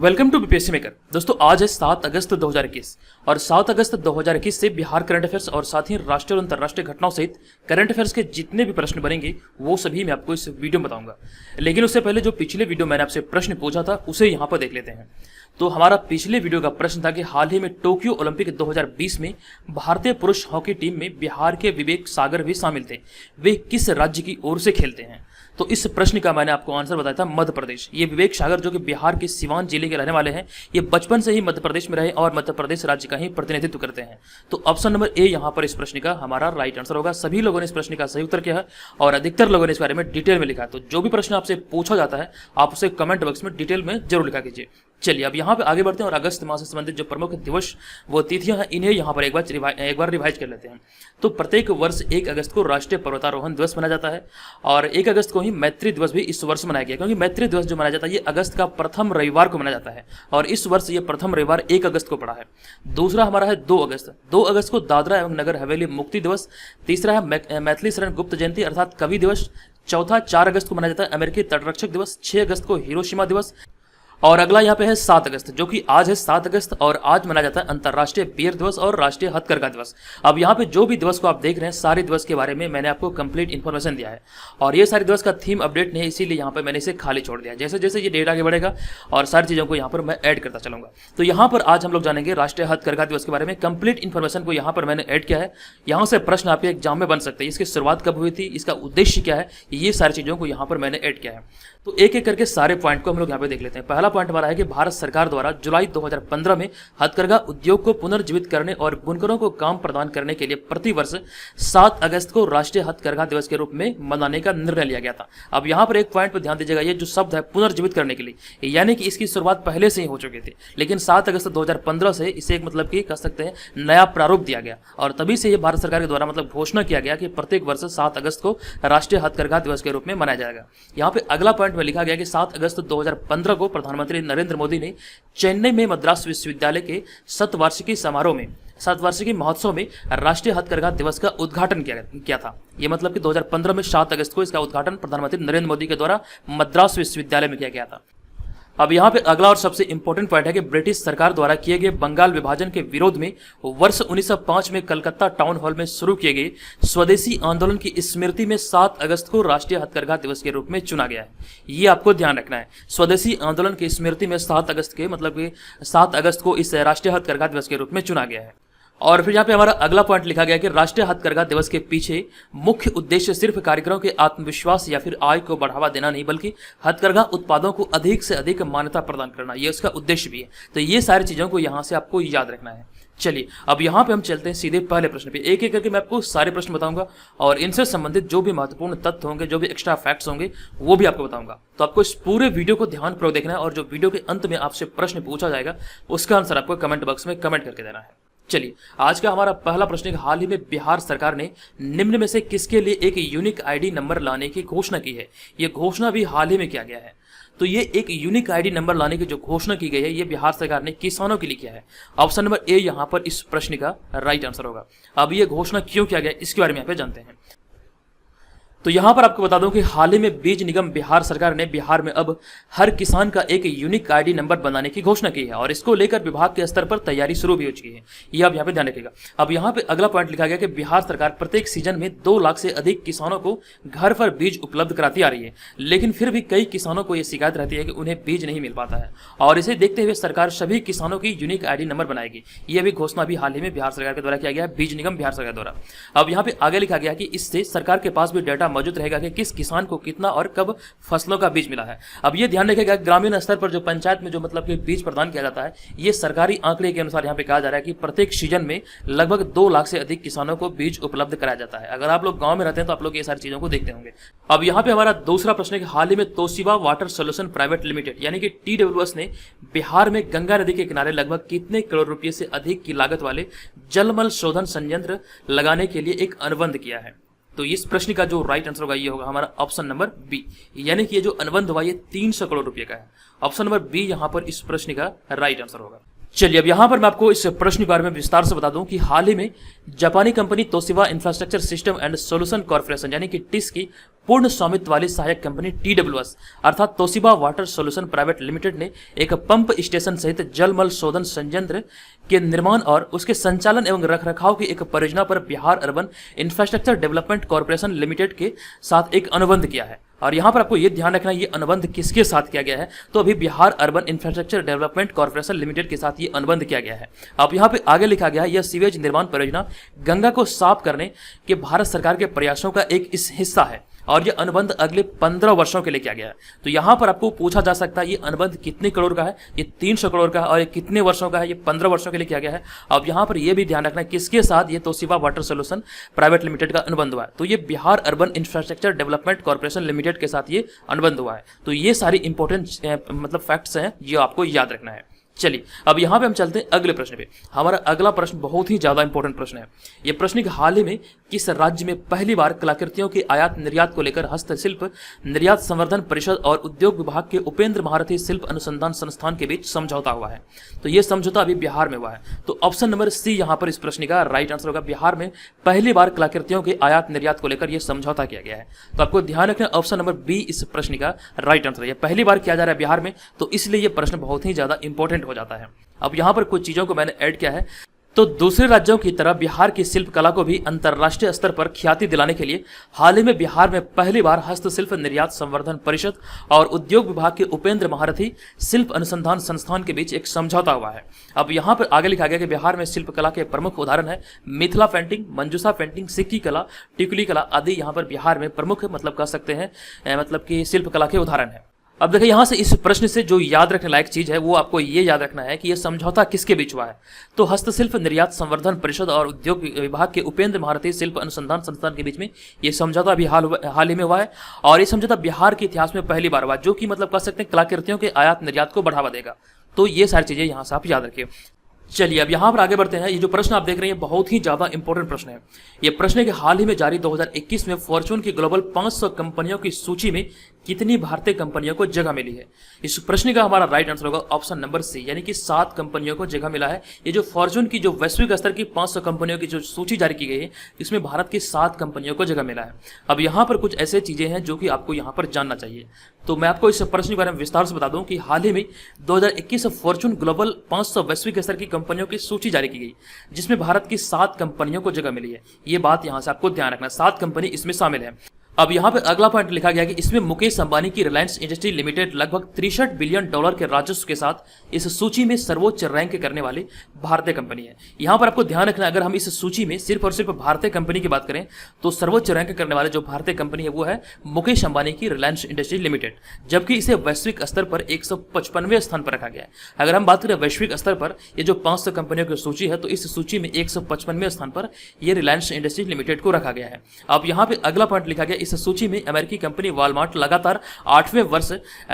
Welcome to BPSC maker. दोस्तों आज है 7 अगस्त 2021 और 7 अगस्त 2021 से बिहार करंट अफेयर्स और साथ ही राष्ट्रीय और अंतर्राष्ट्रीय घटनाओं सहित करंट अफेयर्स के जितने भी प्रश्न बनेंगे वो सभी मैं आपको इस वीडियो में बताऊंगा। लेकिन उससे पहले जो पिछले वीडियो मैंने आपसे प्रश्न पूछा था उसे यहाँ पर देख लेते हैं। तो हमारा पिछले वीडियो का प्रश्न था कि हाल ही में टोक्यो ओलंपिक 2020 में भारतीय पुरुष हॉकी टीम में बिहार के विवेक सागर भी शामिल थे। वे किस राज्य की ओर से खेलते हैं? तो इस प्रश्न का मैंने आपको आंसर बताया था मध्य प्रदेश। ये विवेक सागर जो कि बिहार के सिवान जिले के रहने वाले हैं, ये बचपन से ही मध्य प्रदेश में रहे और मध्य प्रदेश राज्य का ही प्रतिनिधित्व करते हैं। तो ऑप्शन नंबर ए यहाँ पर इस प्रश्न का हमारा राइट आंसर होगा। सभी लोगों ने इस प्रश्न का सही उत्तर किया है और अधिकतर लोगों ने इस बारे में डिटेल में लिखा है। तो जो भी प्रश्न आपसे पूछा जाता है आप उसे कमेंट बॉक्स में डिटेल में जरूर लिखा कीजिए। चलिए अब यहाँ पे आगे बढ़ते हैं और अगस्त माह से संबंधित जो प्रमुख दिवस वो तिथियां हैं इन्हें यहाँ पर एक बार रिवाइज कर लेते हैं। तो प्रत्येक वर्ष 1 अगस्त को राष्ट्रीय पर्वतारोहण दिवस मनाया जाता है और 1 अगस्त को ही मैत्री दिवस भी इस वर्ष मनाया गया, क्योंकि मैत्री दिवस जो मनाया जाता है ये अगस्त का प्रथम रविवार को मनाया जाता है और इस वर्ष ये प्रथम रविवार 1 अगस्त को पड़ा है। दूसरा हमारा है 2 अगस्त। 2 अगस्त को दादरा एवं नगर हवेली मुक्ति दिवस। तीसरा है मैथिली शरण गुप्त जयंती अर्थात कवि दिवस। चौथा 4 अगस्त को मनाया जाता है अमेरिकी तटरक्षक दिवस। 6 अगस्त को हिरोशिमा दिवस और अगला यहाँ पे है 7 अगस्त, जो कि आज है 7 अगस्त और आज मनाया जाता है अंतर्राष्ट्रीय बियर दिवस और राष्ट्रीय हथकरघा दिवस। अब यहाँ पे जो भी दिवस को आप देख रहे हैं सारे दिवस के बारे में मैंने आपको कंप्लीट इन्फॉर्मेशन दिया है और ये सारे दिवस का थीम अपडेट नहीं है, इसीलिए यहाँ पे मैंने इसे खाली छोड़ दिया। जैसे जैसे ये डेट आगे बढ़ेगा और सारी चीज़ों को यहाँ पर मैं ऐड करता चलूंगा। तो यहाँ पर आज हम लोग जानेंगे राष्ट्रीय हथकरघा दिवस के बारे में। कंप्लीट इन्फॉर्मेशन को यहाँ पर मैंने ऐड किया है। यहाँ से प्रश्न आपके एग्जाम में बन सकते हैं। इसकी शुरुआत कब हुई थी, इसका उद्देश्य क्या है, ये सारी चीज़ों को यहाँ पर मैंने ऐड किया है। तो एक एक करके सारे पॉइंट को हम लोग यहाँ पे देख लेते हैं। पहला पॉइंट हमारा है कि भारत सरकार द्वारा जुलाई 2015 में हथकरघा उद्योग को पुनर्जीवित करने और बुनकरों को काम प्रदान करने के लिए प्रतिवर्ष 7 अगस्त को राष्ट्रीय हथकरघा दिवस के रूप में मनाने का निर्णय लिया गया था। अब यहाँ पर एक पॉइंट पर ध्यान दीजिएगा, ये जो शब्द है पुनर्जीवित करने के लिए, यानी कि इसकी शुरुआत पहले से ही हो चुकी थी, लेकिन 7 अगस्त 2015 से इसे एक मतलब कि कह सकते हैं नया प्रारूप दिया गया और तभी से ये भारत सरकार के द्वारा मतलब घोषणा किया गया कि प्रत्येक वर्ष 7 अगस्त को राष्ट्रीय हथकरघा दिवस के रूप में मनाया जाएगा। यहाँ पे अगला पॉइंट में लिखा गया कि 7 अगस्त 2015 को प्रधानमंत्री नरेंद्र मोदी ने चेन्नई में मद्रास विश्वविद्यालय के शतवार्षिकी महोत्सव में राष्ट्रीय हथकरघा दिवस का उद्घाटन किया था। ये मतलब कि 2015 में 7 अगस्त को इसका उद्घाटन प्रधानमंत्री नरेंद्र मोदी के द्वारा मद्रास विश्वविद्यालय में किया गया था। अब यहाँ पे अगला और सबसे इंपॉर्टेंट पॉइंट है कि ब्रिटिश सरकार द्वारा किए गए बंगाल विभाजन के विरोध में वर्ष 1905 में कलकत्ता टाउन हॉल में शुरू किए गए स्वदेशी आंदोलन की स्मृति में 7 अगस्त को राष्ट्रीय हथकरघा दिवस के रूप में चुना गया है। ये आपको ध्यान रखना है। स्वदेशी आंदोलन की स्मृति में 7 अगस्त को इस राष्ट्रीय हथकरघा दिवस के रूप में चुना गया है। और फिर यहाँ पे हमारा अगला पॉइंट लिखा गया कि राष्ट्रीय हथकरघा दिवस के पीछे मुख्य उद्देश्य सिर्फ कारीगरों के आत्मविश्वास या फिर आय को बढ़ावा देना नहीं, बल्कि हथकरघा उत्पादों को अधिक से अधिक मान्यता प्रदान करना, ये उसका उद्देश्य भी है। तो ये सारी चीजों को यहाँ से आपको याद रखना है। चलिए अब यहाँ पे हम चलते हैं सीधे पहले प्रश्न पे। एक एक करके मैं आपको सारे प्रश्न बताऊंगा और इनसे संबंधित जो भी महत्वपूर्ण तथ्य होंगे, जो भी एक्स्ट्रा फैक्ट्स होंगे वो भी आपको बताऊंगा। तो आपको इस पूरे वीडियो को ध्यानपूर्वक देखना है और जो वीडियो के अंत में आपसे प्रश्न पूछा जाएगा उसका आंसर आपको कमेंट बॉक्स में कमेंट करके देना है। चलिए आज का हमारा पहला प्रश्न है, हाल ही में बिहार सरकार ने निम्न में से किसके लिए एक यूनिक आईडी नंबर लाने की घोषणा की है? ये घोषणा भी हाल ही में किया गया है। तो ये एक यूनिक आईडी नंबर लाने की जो घोषणा की गई है ये बिहार सरकार ने किसानों के लिए किया है। ऑप्शन नंबर ए यहाँ पर इस प्रश्न का राइट आंसर होगा। अब ये घोषणा क्यों किया गया इसके बारे में यहाँ पे जानते हैं। तो यहाँ पर आपको बता दूं कि हाल ही में बीज निगम बिहार सरकार ने बिहार में अब हर किसान का एक यूनिक आईडी नंबर बनाने की घोषणा की है और इसको लेकर विभाग के स्तर पर तैयारी शुरू भी हो चुकी है। ये आप यहाँ पे ध्यान रखिएगा। अब यहाँ पे अगला पॉइंट लिखा गया कि बिहार सरकार प्रत्येक सीजन में 2 लाख से अधिक किसानों को घर पर बीज उपलब्ध कराती आ रही है, लेकिन फिर भी कई किसानों को यह शिकायत रहती है कि उन्हें बीज नहीं मिल पाता है और इसे देखते हुए सरकार सभी किसानों की यूनिक आईडी नंबर बनाएगी। ये भी घोषणा भी हाल ही में बिहार सरकार के द्वारा किया गया है, बीज निगम बिहार सरकार द्वारा। अब यहाँ पे आगे लिखा गया कि इससे सरकार के पास भी डाटा मौजूद रहेगा कि किस किसान को कितना और कब फसलों का बीज मिला है। अब ये ध्यान रखिएगा ग्रामीण स्तर पर जो पंचायत में जो मतलब कि बीज प्रदान किया जाता है, ये सरकारी आंकड़े के अनुसार यहाँ पे कहा जा रहा है कि प्रत्येक सीजन में लगभग 2 लाख से अधिक किसानों को बीज उपलब्ध कराया जाता है। अगर आप लोग गांव में रहते हैं तो आप लोग ये सारी चीजों को देखते होंगे। अब यहाँ पे हमारा दूसरा प्रश्न है कि हाल ही में Toshiba water solution private limited यानी कि TWS ने बिहार में गंगा नदी के किनारे लगभग कितने करोड़ रुपए से अधिक की लागत वाले जलमल शोधन संयंत्र लगाने के लिए एक अनुबंध किया है? तो इस प्रश्न का जो राइट आंसर होगा ये होगा हमारा ऑप्शन नंबर बी, यानी कि ये जो अनुबंध हुआ ये 300 करोड़ रुपए का है। ऑप्शन नंबर बी यहाँ पर इस प्रश्न का राइट आंसर होगा। चलिए अब यहाँ पर मैं आपको इस प्रश्न के बारे में विस्तार से बता दूं कि हाल ही में जापानी company Toshiba infrastructure system and solution corporation यानी कि टिस की पूर्ण स्वामित्व वाली सहायक कंपनी TWS अर्थात Toshiba water solution private limited ने एक पंप स्टेशन सहित जलमल शोधन संयंत्र के निर्माण और उसके संचालन एवं रखरखाव की एक परियोजना पर Bihar urban infrastructure development corporation limited के साथ एक अनुबंध किया है। और यहाँ पर आपको ये ध्यान रखना है ये अनुबंध किसके साथ किया गया है, तो अभी Bihar urban infrastructure development corporation limited के साथ ये अनुबंध किया गया है। अब यहाँ पे आगे लिखा गया है यह सीवेज निर्माण परियोजना गंगा को साफ करने के भारत सरकार के प्रयासों का एक इस हिस्सा है और यह अनुबंध अगले 15 वर्षों के लिए किया गया है। तो यहाँ पर आपको पूछा जा सकता है ये अनुबंध कितने करोड़ का है, ये 300 करोड़ का है और ये कितने वर्षों का है, ये 15 वर्षों के लिए किया गया है। अब यहाँ पर यह भी ध्यान रखना है किसके साथ ये Toshiba water solution private limited का अनुबंध हुआ है, तो ये Bihar urban infrastructure development corporation limited के साथ ये अनुबंध हुआ है। तो ये सारी इंपॉर्टेंट मतलब फैक्ट्स हैं जो आपको याद रखना है। चलिए अब यहाँ पे हम चलते हैं अगले प्रश्न पे। हमारा अगला प्रश्न बहुत ही ज्यादा इंपॉर्टेंट प्रश्न है। ये प्रश्न कि हाल ही में किस राज्य में पहली बार कलाकृतियों के आयात निर्यात को लेकर हस्तशिल्प निर्यात संवर्धन परिषद और उद्योग विभाग के उपेंद्र महारथी शिल्प अनुसंधान संस्थान के बीच समझौता हुआ है। तो ये समझौता अभी बिहार में हुआ है। तो ऑप्शन नंबर सी यहाँ पर इस प्रश्न का राइट आंसर होगा। बिहार में पहली बार कलाकृतियों के आयात निर्यात को लेकर यह समझौता किया गया है। तो आपको ध्यान रखना ऑप्शन नंबर बी इस प्रश्न का राइट आंसर है। पहली बार किया जा रहा है बिहार में, तो इसलिए यह प्रश्न बहुत ही ज्यादा इंपॉर्टेंट हो जाता है। अब यहां पर कुछ चीजों को मैंने ऐड किया है। तो दूसरे राज्यों की तरह बिहार की शिल्प कला को भी अंतर्राष्ट्रीय स्तर पर ख्याति दिलाने के लिए हाल ही में बिहार में पहली बार हस्तशिल्प निर्यात संवर्धन परिषद और उद्योग विभाग के उपेंद्र महारथी शिल्प अनुसंधान संस्थान के बीच एक समझौता हुआ है। अब यहाँ पर आगे लिखा गया कि बिहार में शिल्प कला के प्रमुख उदाहरण है मिथिला पेंटिंग, मंजूषा पेंटिंग, सिक्की कला, टिकुली कला आदि यहाँ पर बिहार में प्रमुख मतलब कह सकते हैं मतलब कि शिल्प कला के उदाहरण है। अब देखिए यहाँ से इस प्रश्न से जो याद रखने लायक चीज है वो आपको ये याद रखना है कि यह समझौता किसके बीच हुआ है। तो हस्तशिल्प निर्यात संवर्धन परिषद और उद्योग विभाग के उपेंद्र महारथी शिल्प अनुसंधान संस्थान के बीच में ये समझौता भी हाल ही में हुआ है और ये समझौता बिहार के इतिहास में पहली बार हुआ, जो कि मतलब कह सकते हैं कलाकृतियों के आयात निर्यात को बढ़ावा देगा। तो ये सारी चीजें यहाँ से आप याद रखिए। चलिए अब यहाँ पर आगे बढ़ते हैं। ये जो प्रश्न आप देख रहे हैं बहुत ही ज्यादा इंपॉर्टेंट प्रश्न है। ये प्रश्न है कि हाल ही में जारी 2021 में फॉर्च्यून की ग्लोबल 500 कंपनियों की सूची में कितनी भारतीय कंपनियों को जगह मिली है। इस प्रश्न का हमारा राइट आंसर होगा ऑप्शन नंबर सी, यानी कि 7 कंपनियों को जगह मिला है। ये जो फॉर्च्यून की जो वैश्विक स्तर की 500 कंपनियों की जो सूची जारी की गई है इसमें भारत की 7 कंपनियों को जगह मिला है। अब यहाँ पर कुछ ऐसे चीजें हैं जो कि आपको यहाँ पर जानना चाहिए। तो मैं आपको इस प्रश्न के बारे में विस्तार से बता दूं कि हाल ही में 2021 फॉर्च्यून ग्लोबल 500 वैश्विक स्तर की कंपनियों की सूची जारी की गई जिसमें भारत की 7 कंपनियों को जगह मिली है। ये बात यहां से आपको ध्यान रखना, 7 कंपनी इसमें शामिल है। अब यहाँ पे अगला पॉइंट लिखा गया कि इसमें मुकेश अंबानी की रिलायंस इंडस्ट्री लिमिटेड लगभग 63 बिलियन डॉलर के राजस्व के साथ इस सूची में सर्वोच्च रैंक करने वाली भारतीय कंपनी है। यहाँ पर आपको ध्यान रखना, अगर हम इस सूची में सिर्फ और सिर्फ भारतीय कंपनी की बात करें तो सर्वोच्च रैंक करने वाले जो भारतीय कंपनी है वो है मुकेश अंबानी की रिलायंस इंडस्ट्री लिमिटेड, जबकि इसे वैश्विक स्तर पर 155वें स्थान पर रखा गया है। अगर हम बात करें वैश्विक स्तर पर ये जो 500 कंपनियों की सूची है तो इस सूची में 155वें स्थान पर यह रिलायंस इंडस्ट्री लिमिटेड को रखा गया है। अब यहाँ पे अगला पॉइंट लिखा गया इस सूची में अमेरिकी कंपनी वॉलमार्ट लगातार 8वें वर्ष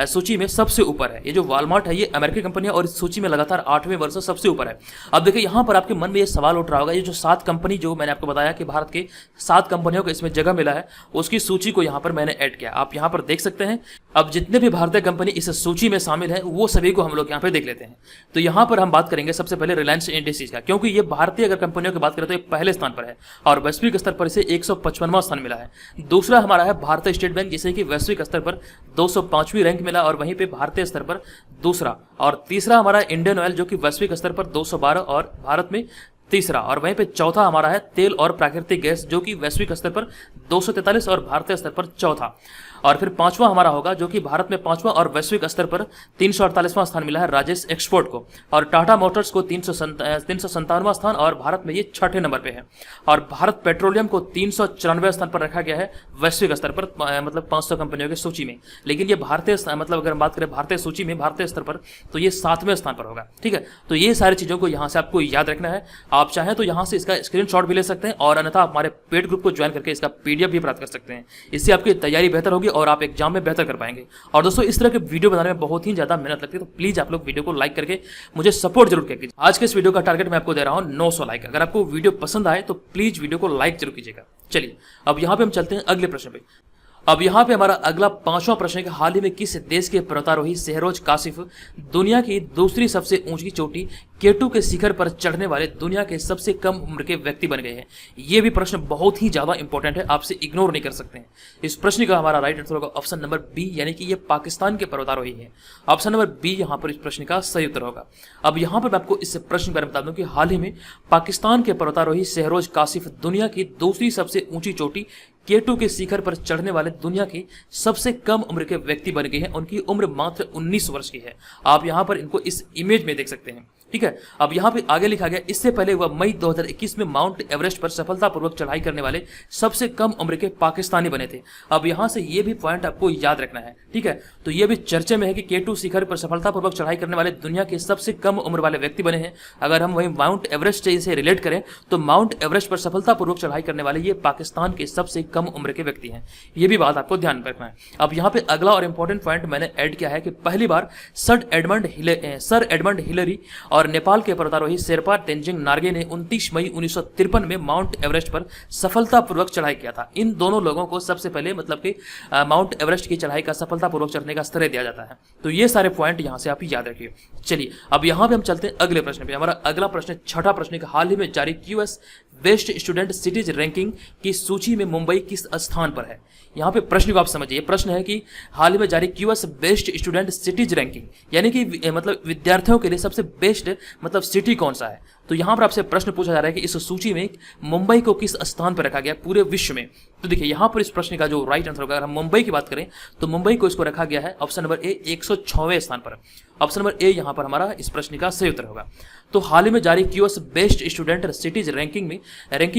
सूची में सबसे ऊपर है। ये जो वॉलमार्ट है ये अमेरिकी कंपनी है और इस सूची में लगातार 8वें वर्ष सबसे ऊपर है। अब देखिए यहाँ पर आपके मन में ये सवाल उठ रहा होगा, ये जो 7 कंपनी जो मैंने आपको बताया कि भारत के 7 कंपनियों को इसमें जगह मिला है उसकी सूची को यहाँ पर मैंने ऐड किया। आप यहाँ पर देख सकते हैं। अब जितने भी भारतीय कंपनी इस सूची में शामिल है वो सभी को हम लोग यहाँ पे देख लेते हैं। तो यहाँ पर हम बात करेंगे सबसे पहले रिलायंस इंडस्ट्रीज का, क्योंकि ये भारतीय अगर कंपनियों की बात करें तो ये पहले स्थान पर है और वैश्विक स्तर पर इसे 155वां स्थान मिला है। दूसरा हमारा है भारतीय स्टेट बैंक, जिसे कि वैश्विक स्तर पर 205वीं रैंक मिला और वहीं पे भारतीय स्तर पर दूसरा। और तीसरा हमारा इंडियन ऑयल जो कि वैश्विक स्तर पर 212 और भारत में तीसरा। और वहीं पे चौथा हमारा है तेल और प्राकृतिक गैस जो कि वैश्विक स्तर पर 243 और भारतीय स्तर पर चौथा। और फिर पांचवा हमारा होगा जो कि भारत में पांचवा और वैश्विक स्तर पर 348वां स्थान मिला है राजेश एक्सपोर्ट को। और टाटा मोटर्स को 357वां स्थान और भारत में ये 6ठे नंबर पे है। और भारत पेट्रोलियम को 394वें स्थान पर रखा गया है वैश्विक स्तर पर, मतलब 500 कंपनियों की सूची में। लेकिन ये भारतीय मतलब अगर हम बात करें भारतीय सूची में भारतीय स्तर पर तो ये 7वें स्थान पर होगा। ठीक है, तो ये सारी चीजों को यहाँ से आपको याद रखना है। आप चाहें तो यहाँ से इसका स्क्रीनशॉट भी ले सकते हैं और अन्यथा हमारे पेड ग्रुप को ज्वाइन करके इसका PDF भी प्राप्त कर सकते हैं। इससे आपकी तैयारी बेहतर होगी और आप एग्जाम में बेहतर कर पाएंगे। और दोस्तों इस तरह के वीडियो बनाने में बहुत ही ज्यादा मेहनत लगती है, तो प्लीज आप लोग वीडियो को लाइक करके मुझे सपोर्ट जरूर कीजिए। आज के इस वीडियो का टारगेट मैं आपको दे रहा हूं 900 लाइक। अगर आपको वीडियो पसंद आए तो प्लीज वीडियो को लाइक जरूर कीजिएगा। चलिए अब यहाँ पे हम चलते हैं अगले प्रश्न पे। अब यहाँ पे हमारा अगला 5वां प्रश्न है कि हाल ही में किस देश के पर्वतारोही शेहरोज काशिफ दुनिया की दूसरी सबसे ऊंची चोटी K2 के शिखर पर चढ़ने वाले दुनिया के सबसे कम उम्र के व्यक्ति बन गए हैं। ये भी प्रश्न बहुत ही ज्यादा इंपॉर्टेंट है, आपसे इग्नोर नहीं कर सकते हैं। इस प्रश्न का हमारा राइट आंसर होगा ऑप्शन नंबर बी, यानी कि ये पाकिस्तान के पर्वतारोही है। ऑप्शन नंबर बी यहाँ पर इस प्रश्न का सही उत्तर होगा। अब यहाँ पर मैं आपको इस प्रश्न के बारे में बता दूं कि हाल ही में पाकिस्तान के पर्वतारोही शेहरोज काशिफ दुनिया की दूसरी सबसे ऊंची चोटी K2 के शिखर पर चढ़ने वाले दुनिया के सबसे कम उम्र के व्यक्ति बन गए हैं। उनकी उम्र मात्र 19 वर्ष की है। आप यहां पर इनको इस इमेज में देख सकते हैं, ठीक है। अब यहां पे आगे लिखा गया, इससे पहले वह मई 2021 में माउंट एवरेस्ट पर सफलतापूर्वक चढ़ाई करने वाले सबसे कम उम्र के पाकिस्तानी बने थे। अब यहां से ये भी पॉइंट आपको याद रखना है, ठीक है। तो ये भी चर्चे में है कि K2 शिखर पर सफलतापूर्वक चढ़ाई करने वाले दुनिया के सबसे कम उम्र वाले व्यक्ति बने हैं। अगर हम वही माउंट एवरेस्ट से रिलेट करें तो माउंट एवरेस्ट पर सफलतापूर्वक चढ़ाई करने वाले ये पाकिस्तान के सबसे कम उम्र के व्यक्ति हैं। ये भी बात आपको ध्यान रखना है। अब यहाँ पे अगला और इंपॉर्टेंट पॉइंट मैंने ऐड किया है कि पहली बार सर एडमंड हिलरी और नेपाल के पर्वतारोही शेरपा तेंजिंग नार्गे ने 29 मई 1953 में माउंट एवरेस्ट पर सफलतापूर्वक चढ़ाई किया था। इन दोनों लोगों को सबसे पहले मतलब कि माउंट एवरेस्ट की चढ़ाई का सफलतापूर्वक चढ़ने का श्रेय दिया जाता है। तो ये सारे पॉइंट यहाँ से आप याद रखिए। चलिए अब यहाँ पे हम चलते हैं अगले प्रश्न पे। हमारा अगला प्रश्न, छठा प्रश्न, हाल ही में जारी QS best student cities ranking की सूची में मुंबई किस स्थान पर है। यहाँ पे प्रश्न को आप समझिए। प्रश्न है कि हाल ही में जारी QS best student cities ranking, यानी कि मतलब विद्यार्थियों के लिए सबसे बेस्ट मतलब सिटी कौन सा है। तो यहाँ पर आपसे प्रश्न पूछा जा रहा है कि इस सूची में मुंबई को किस स्थान पर रखा गया पूरे विश्व में। तो देखिए यहाँ पर इस प्रश्न का जो राइट आंसर होगा, अगर हम मुंबई की बात करें तो मुंबई को इसको रखा गया है ऑप्शन नंबर ए 106वें स्थान पर। ऑप्शन नंबर ए यहाँ पर हमारा इस प्रश्न का सही उत्तर होगा। तो हाल ही में जारी QS best student cities ranking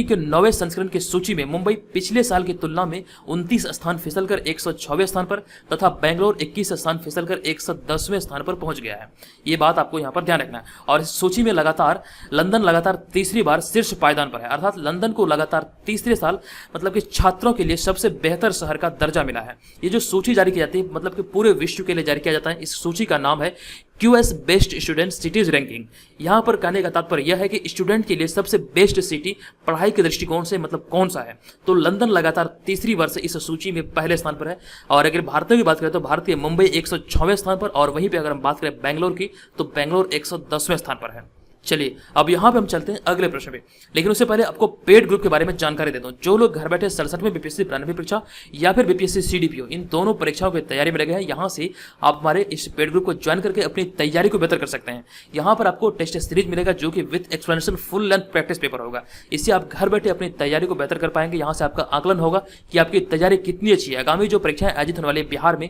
के 9वें संस्करण की सूची में मुंबई पिछले साल की तुलना में 29 स्थान फिसलकर 106वें स्थान पर तथा बेंगलोर 21 स्थान फिसलकर 110वें स्थान पर पहुंच गया है। ये बात आपको यहाँ पर ध्यान रखना है। और इस सूची में लंदन लगातार तीसरी बार शीर्ष पायदान पर है, अर्थात लंदन को लगातार तीसरे साल मतलब कि छात्रों के लिए सबसे बेहतर शहर का दर्जा मिला है। ये जो सूची जारी की जाती है मतलब कि पूरे विश्व के लिए जारी किया जाता है। इस सूची का नाम है QS best student cities ranking. यहाँ पर कहने का तात्पर्य यह है कि स्टूडेंट के लिए सबसे बेस्ट सिटी पढ़ाई के दृष्टिकोण से मतलब कौन सा है। तो लंदन लगातार तीसरी बार से इस सूची में पहले स्थान पर है। और अगर भारतीय की बात करें तो भारतीय मुंबई 106वें स्थान पर, और वहीं पे अगर हम बात करें बेंगलोर की तो बेंगलोर 110वें स्थान पर है। चलिए अब यहाँ पे हम चलते हैं अगले प्रश्न पे, लेकिन उससे पहले आपको पेड ग्रुप के बारे में जानकारी देता हूँ। जो लोग घर बैठे 67वें BPSC 92 परीक्षा या फिर BPSC CDPO इन दोनों परीक्षाओं की तैयारी में लगे हैं, यहाँ से आप हमारे इस पेड ग्रुप को ज्वाइन करके अपनी तैयारी को बेहतर कर सकते हैं। यहाँ पर आपको टेस्ट सीरीज मिलेगा जो कि with explanation full length practice paper होगा। इससे आप घर बैठे अपनी तैयारी को बेहतर कर पाएंगे। यहाँ से आपका आकलन होगा कि आपकी तैयारी कितनी अच्छी है। आगामी जो परीक्षाएं आयोजित होने वाली है बिहार में,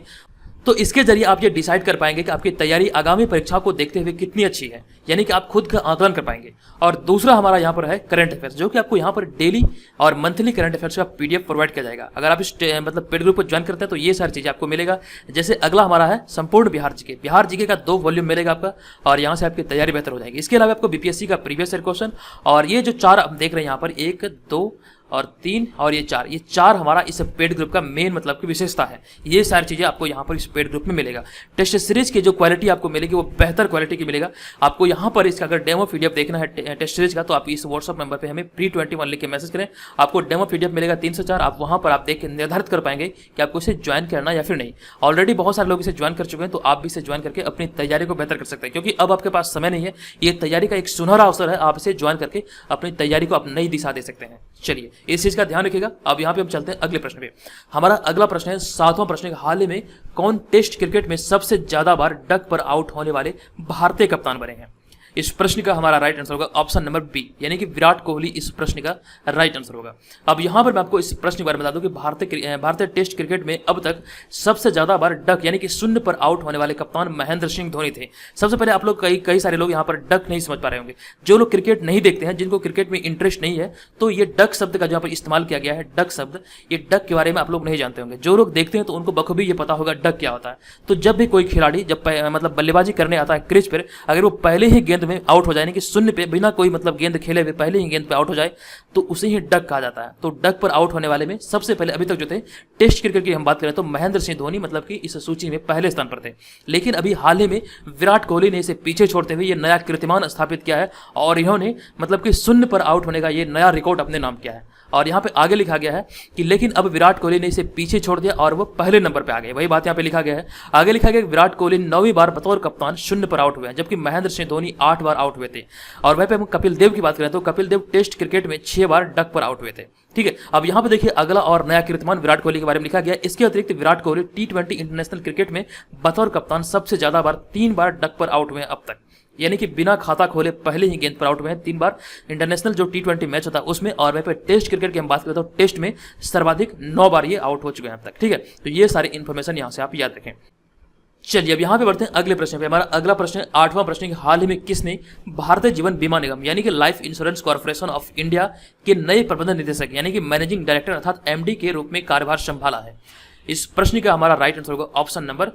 तो इसके जरिए आप ये डिसाइड कर पाएंगे कि आपकी तैयारी आगामी परीक्षा को देखते हुए कितनी अच्छी है, यानी कि आप खुद का आकलन कर पाएंगे। और दूसरा हमारा यहाँ पर है करंट अफेयर्स, जो कि आपको यहाँ पर डेली और मंथली करंट अफेयर्स का PDF प्रोवाइड किया जाएगा। अगर आप इस मतलब पेड ग्रुप को ज्वाइन करते हैं तो ये सारी चीजें आपको मिलेगा। जैसे अगला हमारा है संपूर्ण बिहार जीके का 2 वॉल्यूम मिलेगा आपका, और यहाँ से आपकी तैयारी बेहतर हो जाएगी। इसके अलावा आपको BPSC का प्रीवियस ईयर क्वेश्चन, और ये जो 4 आप देख रहे हैं यहाँ पर 1, 2 और 3 और ये 4 हमारा इस पेड ग्रुप का मेन मतलब की विशेषता है। ये सारी चीजें आपको यहाँ पर इस पेड ग्रुप में मिलेगा। टेस्ट सीरीज की जो क्वालिटी आपको मिलेगी वो बेहतर क्वालिटी की मिलेगा आपको। यहाँ पर इसका अगर डेमो PDF देखना है टेस्ट सीरीज का तो आप इस व्हाट्सअप नंबर पे हमें pre21 लिख के मैसेज करें, आपको डेमो PDF मिलेगा 3 से 4। आप वहाँ पर आप देख के निर्धारित कर पाएंगे कि आपको इसे ज्वाइन करना या फिर नहीं। ऑलरेडी बहुत सारे लोग इसे ज्वाइन कर चुके हैं, तो आप भी इसे ज्वाइन करके अपनी तैयारी को बेहतर कर सकते हैं, क्योंकि अब आपके पास समय नहीं है। ये तैयारी का एक सुनहरा अवसर है, आप इसे ज्वाइन करके अपनी तैयारी को आप नई दिशा दे सकते हैं। चलिए इस चीज का ध्यान रखिएगा। अब यहाँ पे हम चलते हैं अगले प्रश्न पे। हमारा अगला प्रश्न है 7वां प्रश्न, हाल ही में कौन टेस्ट क्रिकेट में सबसे ज्यादा बार डक पर आउट होने वाले भारतीय कप्तान बने हैं। इस प्रश्न का हमारा राइट आंसर होगा ऑप्शन नंबर बी, यानी कि विराट कोहली इस प्रश्न का राइट आंसर होगा। अब यहां पर मैं आपको इस प्रश्न के बारे में बता दूं कि भारतीय टेस्ट क्रिकेट में अब तक सबसे ज्यादा बार डक यानी कि शून्य पर आउट होने वाले कप्तान महेंद्र सिंह धोनी थे। सबसे पहले आप लोग कई सारे लोग यहाँ पर डक नहीं समझ पा रहे होंगे। जो लोग क्रिकेट नहीं देखते हैं, जिनको क्रिकेट में इंटरेस्ट नहीं है, तो ये डक शब्द का जो यहाँ पर इस्तेमाल किया गया है, डक शब्द, ये डक के बारे में आप लोग नहीं जानते होंगे। जो लोग देखते हैं तो उनको बखूबी ये पता होगा डक क्या होता है। तो जब भी कोई खिलाड़ी जब मतलब बल्लेबाजी करने आता है क्रीज पर, अगर वो पहले ही गेंद में आउट हो जाए, यानी कि शून्य पे बिना कोई मतलब गेंद खेले हुए पहले ही गेंद पे आउट हो जाए तो उसे ही डक कहा जाता है। तो डक पर आउट होने वाले में सबसे पहले अभी तक जो थे टेस्ट क्रिकेट की हम बात करें तो महेंद्र सिंह धोनी मतलब कि इस सूची में पहले स्थान पर थे। लेकिन अभी हाल ही में विराट कोहली ने इसे पीछे छोड़ते हुए ये नया कीर्तिमान स्थापित किया है और इन्होंने मतलब कि शून्य पर आउट होने का ये नया रिकॉर्ड अपने नाम किया है। और यहाँ पे आगे लिखा गया है कि लेकिन अब विराट कोहली ने इसे पीछे छोड़ दिया और वो पहले नंबर पे आ गए। वही बात यहाँ पे लिखा गया है। आगे लिखा गया कि विराट कोहली 9वीं बार बतौर कप्तान शून्य पर आउट हुए हैं, जबकि महेंद्र सिंह धोनी 8 बार आउट हुए थे। और वहीं पे हम कपिल देव की बात करें तो कपिल देव टेस्ट क्रिकेट में 6 बार डक पर आउट हुए थे। ठीक है, अब यहाँ पे देखिए अगला और नया कीर्तिमान विराट कोहली के बारे में लिखा गया। इसके अतिरिक्त Virat Kohli T20 international cricket में बतौर कप्तान सबसे ज्यादा बार 3 बार डक पर आउट हुए हैं अब तक, यानी कि बिना खाता खोले पहले ही गेंद पर आउट हुए हैं 3 बार। इंटरनेशनल जो T20 मैच होता है उसमें, और वहीं पे टेस्ट क्रिकेट की हम बात करें तो टेस्ट में सर्वाधिक 9 बार ये आउट हो चुके हैं अब तक। ठीक है, तो ये सारी इन्फॉर्मेशन यहाँ से आप याद रखें। चलिए अब यहाँ पे बढ़ते हैं अगले प्रश्न पे। हमारा अगला प्रश्न 8वां प्रश्न कि हाल ही में किसने भारतीय जीवन बीमा निगम यानी कि life insurance corporation of India के नए प्रबंधन निदेशक यानी कि मैनेजिंग डायरेक्टर अर्थात MD के रूप में कार्यभार संभाला है। इस प्रश्न का हमारा राइट आंसर होगा ऑप्शन नंबर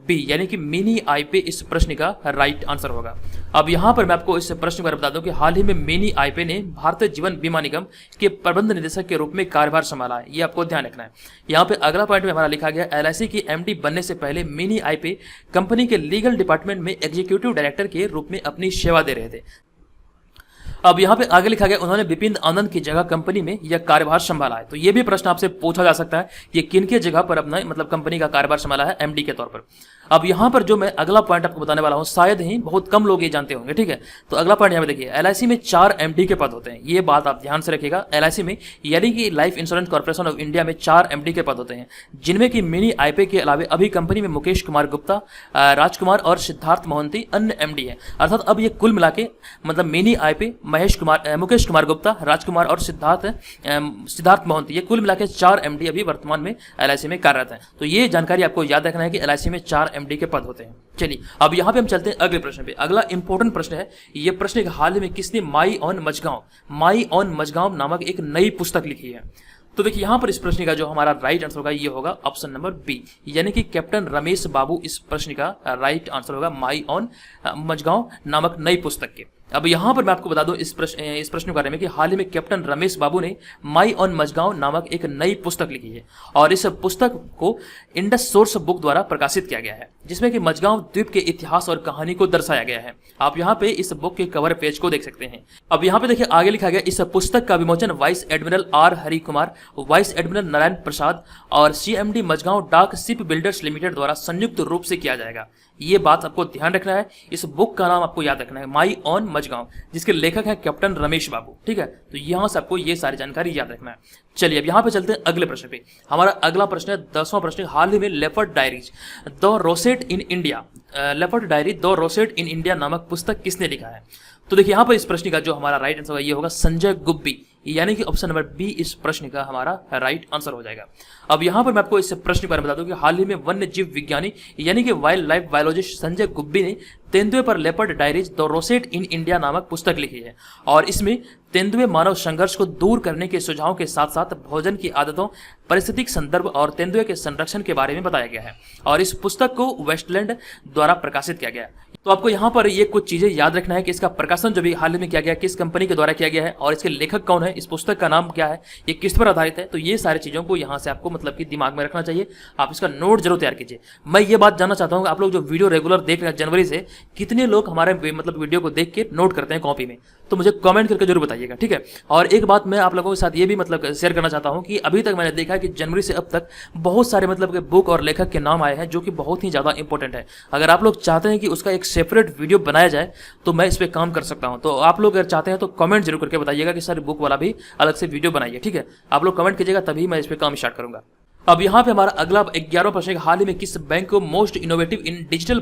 बी, यानी कि मिनी आईपे इस प्रश्न का राइट आंसर होगा। अब यहाँ पर मैं आपको इस प्रश्न के बारे में बता दूं कि हाल ही में मिनी आईपे ने भारतीय जीवन बीमा निगम के प्रबंध निदेशक के रूप में कार्यभार संभाला है, ये आपको ध्यान रखना है। यहाँ पे अगला पॉइंट में हमारा लिखा गया LIC की MD बनने से पहले मिनी आईपे कंपनी के लीगल डिपार्टमेंट में एग्जीक्यूटिव डायरेक्टर के रूप में अपनी सेवा दे रहे थे। अब यहाँ पे आगे लिखा गया उन्होंने विपिन आनंद की जगह कंपनी में यह कार्यभार संभाला है। तो ये भी प्रश्न आपसे पूछा जा सकता है कि किन के जगह पर अपना मतलब कंपनी का कार्यभार संभाला है MD के तौर पर। अब यहाँ पर जो मैं अगला पॉइंट आपको बताने वाला हूँ शायद ही बहुत कम लोग ये जानते होंगे। ठीक है, तो अगला पॉइंट यहाँ पे देखिए LIC में 4 MD के पद होते हैं, ये बात आप ध्यान से रखिएगा। LIC में यानी कि life insurance corporation of India में 4 MD के पद होते हैं, जिनमें कि मिनी आईपे के अलावा अभी कंपनी में मुकेश कुमार गुप्ता, राजकुमार और सिद्धार्थ मोहंती अन्य MD है। अर्थात अब ये कुल मिला के मतलब मिनी आईपे मुकेश कुमार गुप्ता, राजकुमार और सिद्धार्थ मोहंती, ये कुल मिला के 4 MD अभी वर्तमान में LIC में कार्यरत हैं। तो ये जानकारी आपको याद रखना है कि LIC में 4 MD के पद होते हैं। चलिए अब यहाँ पे हम चलते हैं अगले प्रश्न पे। अगला इंपॉर्टेंट प्रश्न है, ये प्रश्न हाल ही में किसने माई ऑन मझगांव नामक एक नई पुस्तक लिखी है। तो देखिए यहाँ पर इस प्रश्न का जो हमारा राइट आंसर होगा ये होगा ऑप्शन नंबर बी, यानी कि कैप्टन रमेश बाबू इस प्रश्न का राइट आंसर होगा माई ऑन मझगांव नामक नई पुस्तक के। अब यहाँ पर मैं आपको बता दूं इस प्रश्न के बारे में कि हाल ही में कैप्टन रमेश बाबू ने माई ऑन मझगांव नामक एक नई पुस्तक लिखी है और इस पुस्तक को इंडस सोर्स बुक द्वारा प्रकाशित किया गया है, जिसमें कि मझगांव द्वीप के इतिहास और कहानी को दर्शाया गया है। आप यहाँ पे इस बुक के कवर पेज को देख सकते हैं। अब यहाँ पे देखिए आगे लिखा गया इस पुस्तक का विमोचन vice admiral R Hari Kumar, vice admiral Narayan Prasad और CMD मझगांव डाक शिप बिल्डर्स लिमिटेड द्वारा संयुक्त रूप से किया जाएगा। ये बात आपको ध्यान रखना है। इस बुक का नाम आपको याद रखना है माई ऑन मझगांव, जिसके लेखक हैं कैप्टन रमेश बाबू। ठीक है, तो यहाँ से आपको ये सारी जानकारी याद रखना है। चलिए अब यहाँ पे चलते हैं अगले प्रश्न पे। हमारा अगला प्रश्न है 10वां प्रश्न, हाल ही में leopard diaries the rosette in India नामक पुस्तक किसने लिखा है। तो देखिए यहाँ पर इस प्रश्न का जो हमारा राइट आंसर ये होगा संजय गुब्बी, यानी कि ऑप्शन नंबर बी इस प्रश्न का हमारा राइट आंसर हो जाएगा। अब यहाँ पर मैं आपको इस प्रश्न के बारे में बता दूं कि हाल ही में वन्य जीव विज्ञानी यानी कि wild life biologist Sanjay Gubbi ने तेंदुए पर leopard diaries the rosette in India नामक पुस्तक लिखी है और इसमें तेंदुए मानव संघर्ष को दूर करने के सुझाव के साथ साथ भोजन की आदतों, परिस्थितिक संदर्भ और तेंदुए के संरक्षण के बारे में बताया गया है और इस पुस्तक को वेस्टलैंड द्वारा प्रकाशित किया गया। तो आपको यहाँ पर ये कुछ चीजें याद रखना है कि इसका प्रकाशन जो भी हाल ही में किया गया किस कंपनी के द्वारा किया गया है और इसके लेखक कौन है, इस पुस्तक का नाम क्या है, ये किस पर आधारित है। तो ये सारी चीजों को यहाँ से आपको मतलब कि दिमाग में रखना चाहिए। आप इसका नोट जरूर तैयार कीजिए। मैं ये बात जानना चाहता हूँ आप लोग जो वीडियो रेगुलर देख रहे हैं जनवरी से, कितने लोग हमारे मतलब वीडियो को देख के नोट करते हैं कॉपी में, तो मुझे कमेंट करके जरूर बताइएगा। ठीक है, और एक बात मैं आप लोगों के साथ ये भी मतलब शेयर करना चाहता हूँ कि अभी तक मैंने देखा कि जनवरी से अब तक बहुत सारे मतलब के बुक और लेखक के नाम आए हैं जो कि बहुत ही ज़्यादा इंपॉर्टेंट है। अगर आप लोग चाहते हैं कि उसका एक सेपरेट वीडियो बनाया जाए तो मैं इस पर काम कर सकता हूँ। तो आप लोग अगर चाहते हैं तो कमेंट जरूर करके बताइएगा कि सर बुक वाला भी अलग से वीडियो बनाइए। ठीक है, आप लोग कमेंट कीजिएगा तभी मैं इस पर काम स्टार्ट करूँगा। अब यहाँ पे हमारा अगला 11वां प्रश्न, हाल ही में किस बैंक को मोस्ट इनोवेटिव इन डिजिटल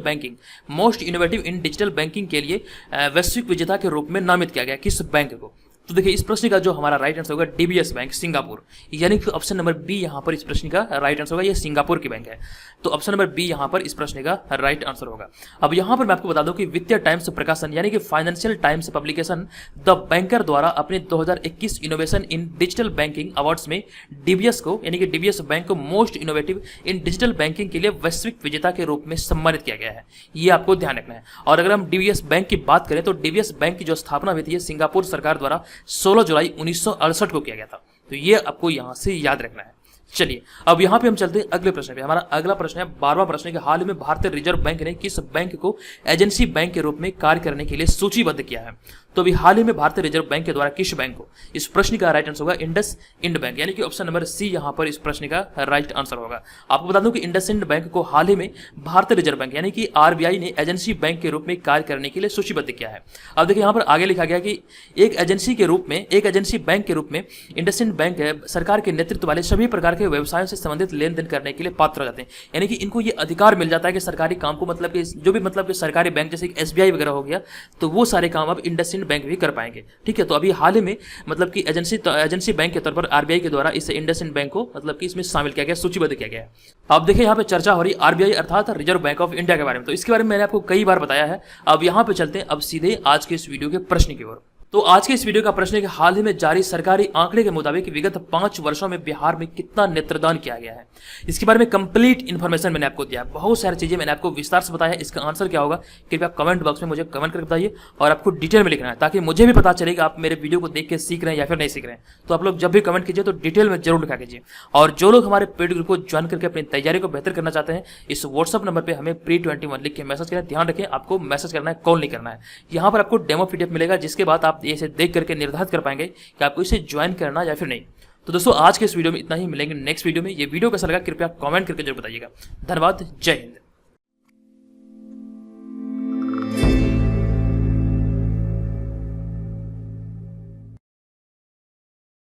बैंकिंग के लिए वैश्विक विजेता के रूप में नामित किया गया, किस बैंक को। तो देखिए इस प्रश्न का जो हमारा राइट आंसर होगा डीबीएस बैंक सिंगापुर, यानी कि ऑप्शन नंबर बी यहाँ पर इस प्रश्न का राइट आंसर होगा। ये सिंगापुर की बैंक है, तो ऑप्शन नंबर बी यहाँ पर इस प्रश्न का राइट आंसर होगा। अब यहाँ पर मैं आपको बता दूं कि वित्तीय टाइम्स प्रकाशन यानी कि financial times publication the banker द्वारा अपने 2021 innovation in digital banking awards में डीबीएस को यानी कि डीबीएस बैंक को मोस्ट इनोवेटिव इन डिजिटल बैंकिंग के लिए वैश्विक विजेता के रूप में सम्मानित किया गया है। ये आपको ध्यान रखना है। और अगर हम डीबीएस बैंक की बात करें तो डीबीएस बैंक की जो स्थापना हुई थी सिंगापुर सरकार द्वारा 16 जुलाई 1968 को किया गया था। तो ये आपको यहां से याद रखना है। चलिए अब यहां पे हम चलते हैं अगले प्रश्न पे। हमारा अगला प्रश्न है 12वां प्रश्न है कि हाल ही में भारतीय रिजर्व बैंक ने किस बैंक को एजेंसी बैंक के रूप में कार्य करने के लिए सूचीबद्ध किया है। तो अभी हाल ही में भारतीय रिजर्व बैंक के द्वारा किस बैंक को, इस प्रश्न का राइट आंसर होगा इंडसइंड बैंक, यानी कि ऑप्शन नंबर सी यहां पर इस प्रश्न का राइट आंसर होगा। आपको बता दूं कि इंडसइंड बैंक को हाल ही में भारतीय रिजर्व बैंक यानी कि आरबीआई ने एजेंसी बैंक के रूप में कार्य करने के लिए सूचीबद्ध किया है। अब देखिए यहां पर आगे लिखा गया कि एक एजेंसी बैंक के रूप में इंडसइंड बैंक सरकार के नेतृत्व वाले सभी प्रकार के व्यवसायों से संबंधित लेन देन करने के लिए पात्र हो जाते हैं, यानी कि इनको ये अधिकार मिल जाता है कि सरकारी काम को मतलब कि जो भी मतलब कि सरकारी बैंक जैसे एसबीआई वगैरह हो गया तो वो सारे काम अब इंडसइंड बैंक भी कर पाएंगे। ठीक है, तो अभी हाल ही में मतलब कि एजेंसी बैंक के तौर पर आरबीआई के द्वारा इस इंडसइंड बैंक को मतलब कि इसमें शामिल किया गया, सूचीबद्ध किया गया है। अब देखिए यहाँ पे चर्चा हो रही आरबीआई अर्थात रिजर्व बैंक ऑफ इंडिया के बारे में, तो इसके बारे में मैंने आपको कई बार बताया है। अब यहाँ पे चलते हैं अब सीधे आज के इस वीडियो के प्रश्न की ओर। तो आज के इस वीडियो का प्रश्न है कि हाल ही में जारी सरकारी आंकड़े के मुताबिक विगत 5 वर्षों में बिहार में कितना नेत्रदान किया गया है। इसके बारे में कंप्लीट इन्फॉर्मेशन मैंने आपको दिया, बहुत सारी चीजें मैंने आपको विस्तार से बताया। इसका आंसर क्या होगा कृपया कमेंट बॉक्स में मुझे कमेंट करके बताइए और आपको डिटेल में लिखना है ताकि मुझे भी पता चले कि आप मेरे वीडियो को देख के सीख रहे हैं या फिर नहीं सीख रहे हैं। तो आप लोग जब भी कमेंट कीजिए तो डिटेल में जरूर लिखा कीजिए। और जो लोग हमारे पेड ग्रुप को ज्वाइन करके अपनी तैयारी को बेहतर करना चाहते हैं इस व्हाट्सअप नंबर पर हमें pre21 लिख के मैसेज करें। ध्यान रखें आपको मैसेज करना है, कॉल नहीं करना है। यहाँ पर आपको डेमो पीडीएफ मिलेगा जिसके बाद आप इसे देख करके निर्धारित कर पाएंगे कि आपको इसे ज्वाइन करना या फिर नहीं। तो दोस्तों आज के इस वीडियो में इतना ही, मिलेंगे नेक्स्ट वीडियो में। ये वीडियो कैसा लगा कृपया कमेंट करके जरूर बताइएगा। धन्यवाद, जय हिंद।